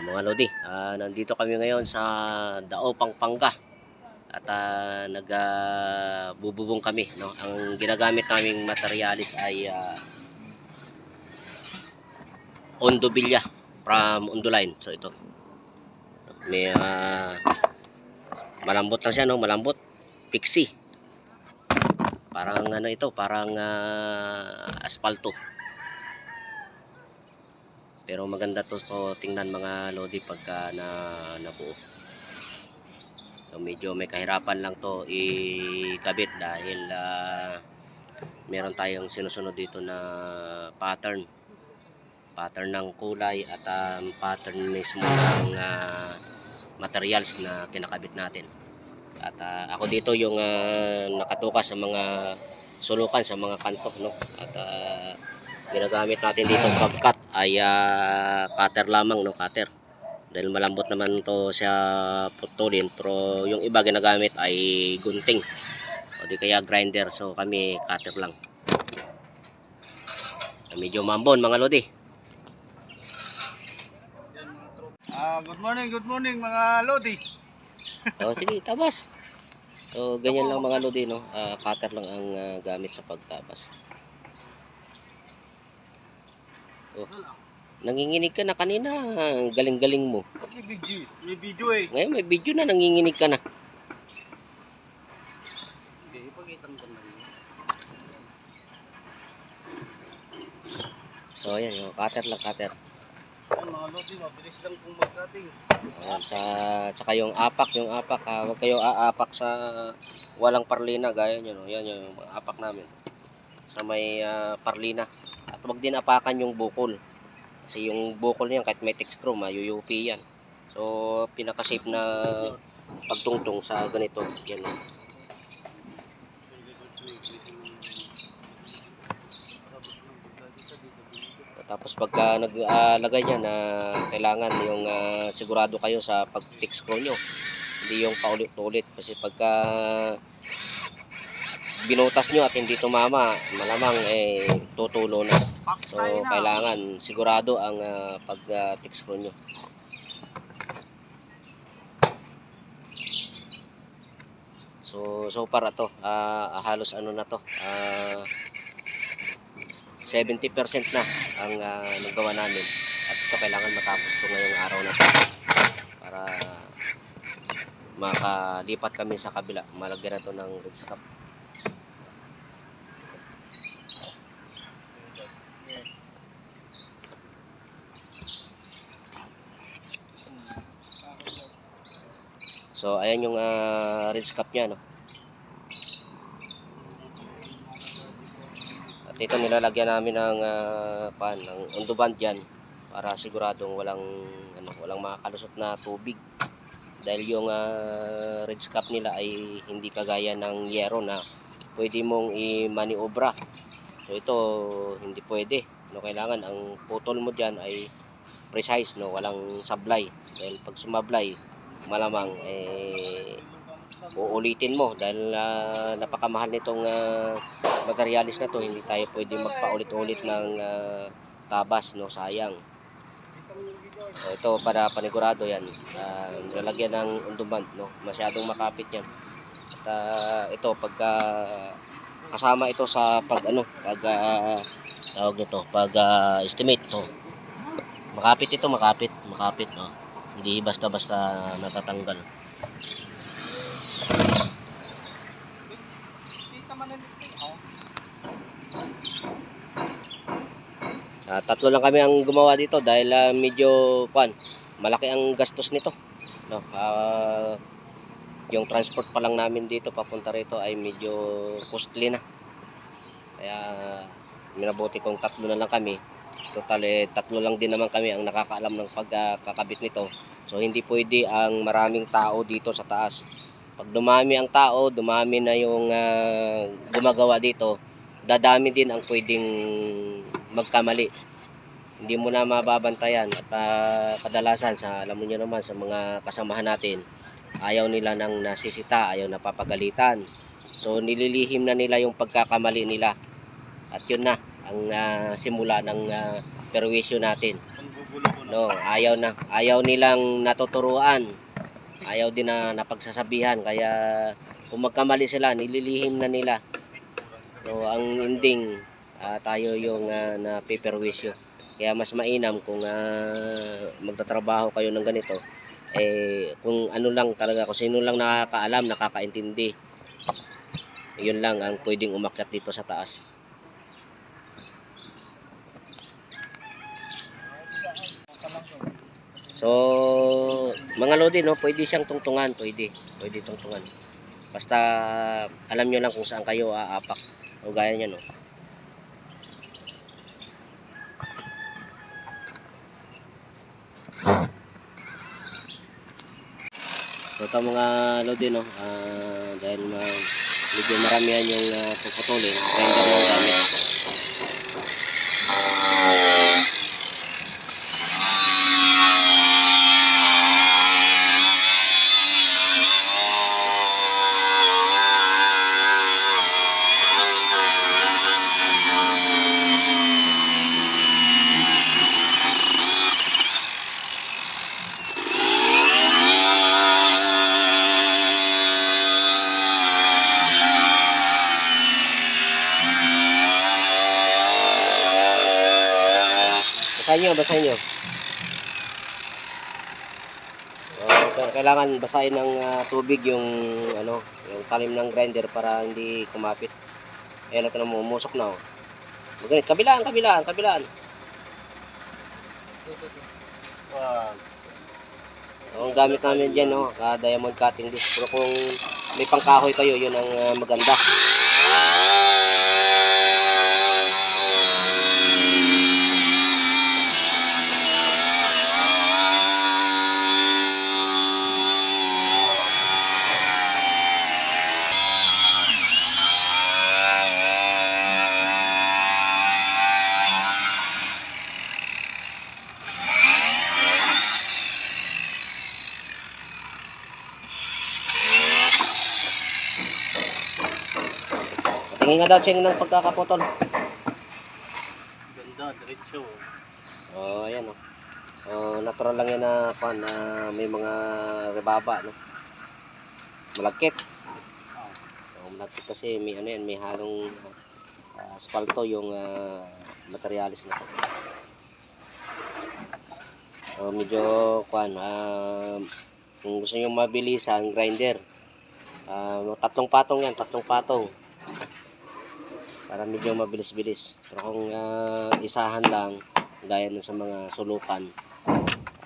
Mga Lodi, nandito kami ngayon sa Dao, Pampanga at nagbububong kami, no? Ang ginagamit naming materialis ay Ondovilla from Ondoline. So ito, may malambot lang siya, no? Malambot, pixie. Parang ano ito, parang asfalto. Pero maganda to tingnan mga Lodi pagka nabuo. So medyo may kahirapan lang to ikabit dahil meron tayong sinusunod dito na pattern ng kulay at pattern mismo ng materials na kinakabit natin. At ako dito yung nakatukas sa mga sulukan sa mga kanto, no? At ginagamit natin dito pagkat ay cutter lamang, no? Cutter, dahil malambot naman to sa putulin, pero yung iba ginagamit ay gunting o di kaya grinder. So kami cutter lang. Medyo mambon mga Lodi. Good morning mga Lodi. O sige, tabas. So ganyan lang mga Lodi, no? Cutter lang ang gamit sa pagtabas. Oh, nanginginig ka na kanina. Galing-galing mo. May video eh. Ngayon may video na, nanginginig ka na. Sige, ipagkitan ko na rin. So ayan, yung cutter lang, cutter. Ayan mga Lodi, mabilis lang kung mag-cutting. Ayan, tsaka yung apak, huwag kayong aapak sa walang parlina, gaya nyo, no? Yan yung apak namin sa may parlina. At huwag din apakan yung bukol, kasi yung bukol niyan kahit may text screw mayuyupi yan. So pinaka-safe na pagtungtong sa ganito, yan. Tapos pagka naglagay niya na kailangan yung sigurado kayo sa pag-text screw nyo, hindi yung paulit-ulit, kasi pagka binutas nyo at hindi tumama, malamang tutulo na. So kailangan sigurado ang pag-text screw nyo. So para to halos ano na to, 70% na ang nagawa namin, at ito kailangan matapos to ngayong araw na to para makalipat kami sa kabila. Malagyan na to ng ridge cap. So ayan yung ridge cap nya, no? At ito nilalagyan namin ng ng ondoband dyan para siguradong walang makakalusot na tubig, dahil yung ridge cap nila ay hindi kagaya ng yero na pwede mong i-maniobra. So ito hindi pwede, no? Kailangan ang putol mo dyan ay precise, no? Walang sablay, dahil pag sumablay malamang uulitin mo, dahil napakamahal nitong materialis na to. Hindi tayo pwede magpaulit-ulit ng tabas, no? Sayang. So ito para panigurado yan, nilalagyan ng ondoband, no? Masyadong makapit yan. At ito pagka kasama ito sa tawag nito, estimate to. Makapit ito, makapit, no? Hindi basta-basta natatanggal. Tatlo lang kami ang gumawa dito dahil medyo malaki ang gastos nito, no? Yung transport pa lang namin dito papunta rito ay medyo costly na, kaya minabuti kong tatlo na lang kami. Total tatlo lang din naman kami ang nakakaalam ng pagkakabit nito. So hindi pwede ang maraming tao dito sa taas. Pag dumami ang tao, dumami na yung gumagawa dito, dadami din ang pwedeng magkamali. Hindi mo na mababantayan. At kadalasan alam mo nyo naman, sa mga kasamahan natin, ayaw nila ng nasisita, ayaw na papagalitan. So nililihim na nila yung pagkakamali nila, at yun na ang simula ng perwisyo natin. Loko-loko na. No, ayaw nilang natuturuan. Ayaw din na napagsasabihan, kaya kung magkamali sila, nililihim na nila. So ang ending, tayo yung napiperwisyo. Kaya mas mainam kung magtatrabaho kayo ng ganito, kung ano lang talaga, kung sino lang nakakaalam, nakakaintindi, yun lang ang pwedeng umakyat dito sa taas. So mga lodi, no, pwede siyang tungtungan, pwede tungtungan. Basta alam nyo lang kung saan kayo aapak. O gaya nyo, no. So ito mga lodi, no, dahil medyo maramihan yung puputulin, grinder lang gamit. Basahin nyo. Kailangan basahin ng tubig yung yung talim ng grinder para hindi kumapit. Ayan, ito na, umusok na, oh. Maganit, kabilaan. Ang gamit namin dyan, no, diamond cutting disc. Pero kung may pangkahoy kayo, yun ang maganda. Tingin nga daw siya ng pagkakaputol. Ganda, diretso. Oh, ayan, oh. Natural lang yan na may mga rebaba, no. Malagkit. Malagkit kasi may may halong asfalto yung materialis na. Medyo kung gusto niyo mabilisan grinder, tatlong patong para medyo mabilis-bilis. Pero kung isahan lang, gaya nun sa mga sulukan,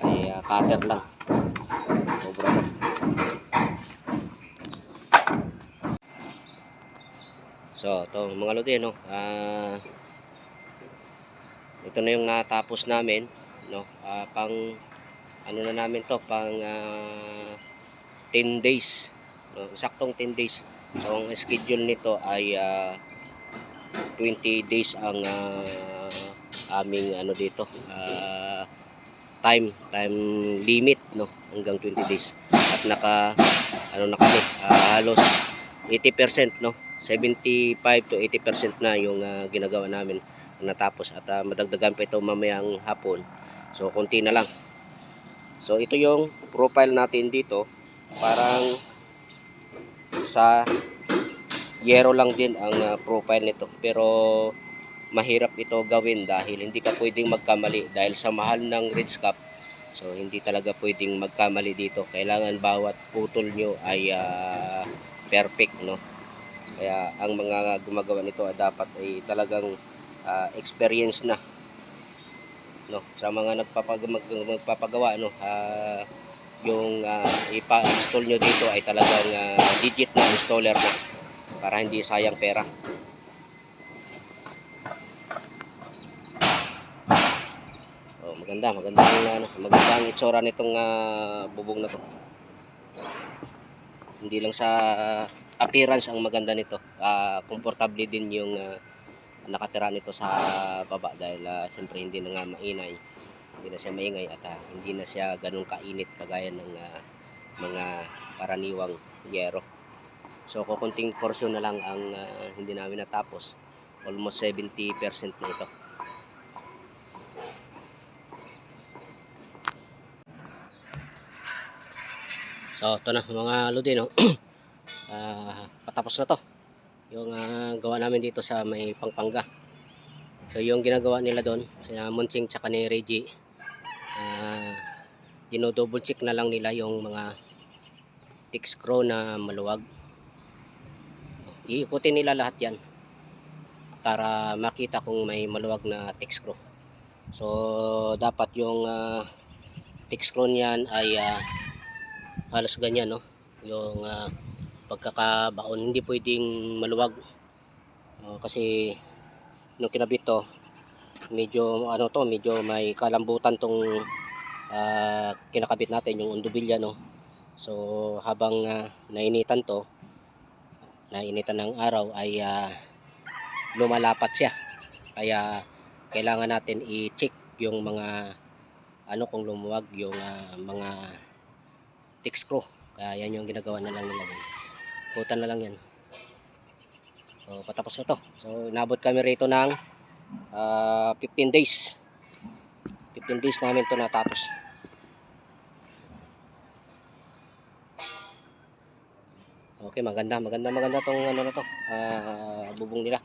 ay cutter lang. Sobra na. So ito mga lodi, no, ito na yung natapos namin, no. Pang na namin to, pang 10 days, no? Saktong 10 days. So ang schedule nito ay 20 days ang aming dito, time limit, no, hanggang 20 days. At na kami, halos 80%, no, 75 to 80% na yung ginagawa namin natapos. At madagdagan pa ito mamayang hapon, so konti na lang. So ito yung profile natin dito, parang sa yero lang din ang profile nito, pero mahirap ito gawin dahil hindi ka pwedeng magkamali dahil sa mahal ng ridge cap. So hindi talaga pwedeng magkamali dito, kailangan bawat putol nyo ay perfect, no. Kaya ang mga gumagawa nito ay dapat ay talagang experience na, no, sa mga magpapagawa, no. Yung ipa-install nyo dito ay talagang digit na installer na, para hindi sayang pera. Magandang itsura nitong bubong na to. Hindi lang sa appearance ang maganda nito, komportable din yung nakatira nito sa baba dahil siyempre hindi na nga maingay. Hindi na siya maingay at hindi na siya ganun kainit kagaya ng mga karaniwang yero. So kukunting portion na lang ang hindi namin natapos. Almost 70% na ito. So ito na mga lodi, no. Patapos na to yung gawa namin dito sa may Pampanga. So yung ginagawa nila doon sina Munching tsaka ni Reggie, dino-double check na lang nila yung mga thick screw na maluwag. Iikutin nila lahat yan para makita kung may maluwag na thick screw. So dapat yung thick screw niyan ay halos ganyan, no, yung pagkakabaon, hindi pwedeng maluwag. Kasi nung kinabit to, medyo medyo may kalambutan tong kinakabit natin, yung undubilya, no. So habang nainitan ng araw ay lumalapat siya, kaya kailangan natin i-check yung mga kung lumuwag yung mga thick screw. Kaya yan yung ginagawa na lang nila. Putan na lang yan. So patapos na to. So inabot kami rito ng 15 days. 15 days namin to natapos. Okay, maganda tong na to, bubong nila.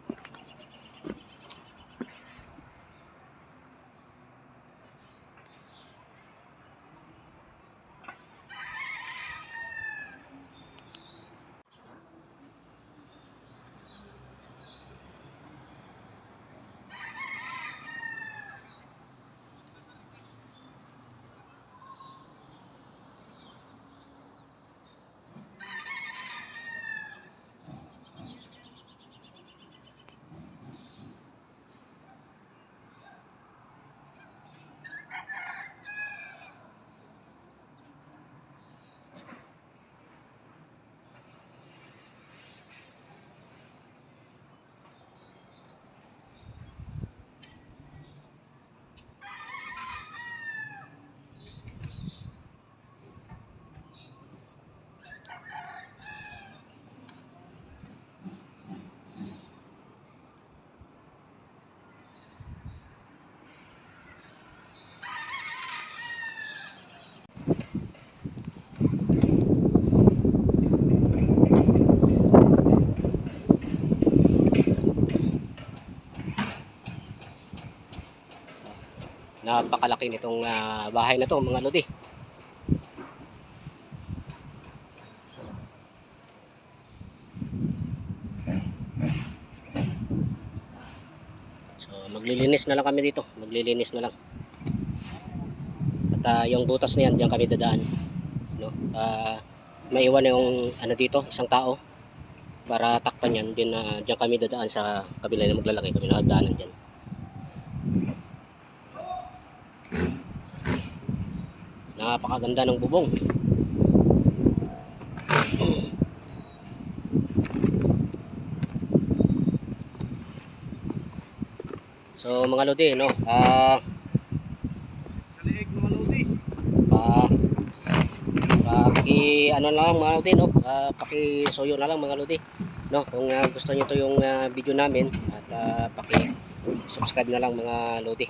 Napakalaki nitong bahay na to mga lodi. So maglilinis na lang kami dito, maglilinis na lang. At yung butas na yan, diyan kami dadaan, no? Maiwan na yung dito, isang tao, para takpan yan. Din diyan kami dadaan sa kabila na maglalaki kami nakadaanan diyan. Napakaganda ng bubong. So mga lodi, no, Sa liig mga lodi. lang mga lodi, no, pakisuyo na lang mga lodi, no, kung gusto niyo to yung video namin, at paki-subscribe na lang mga lodi.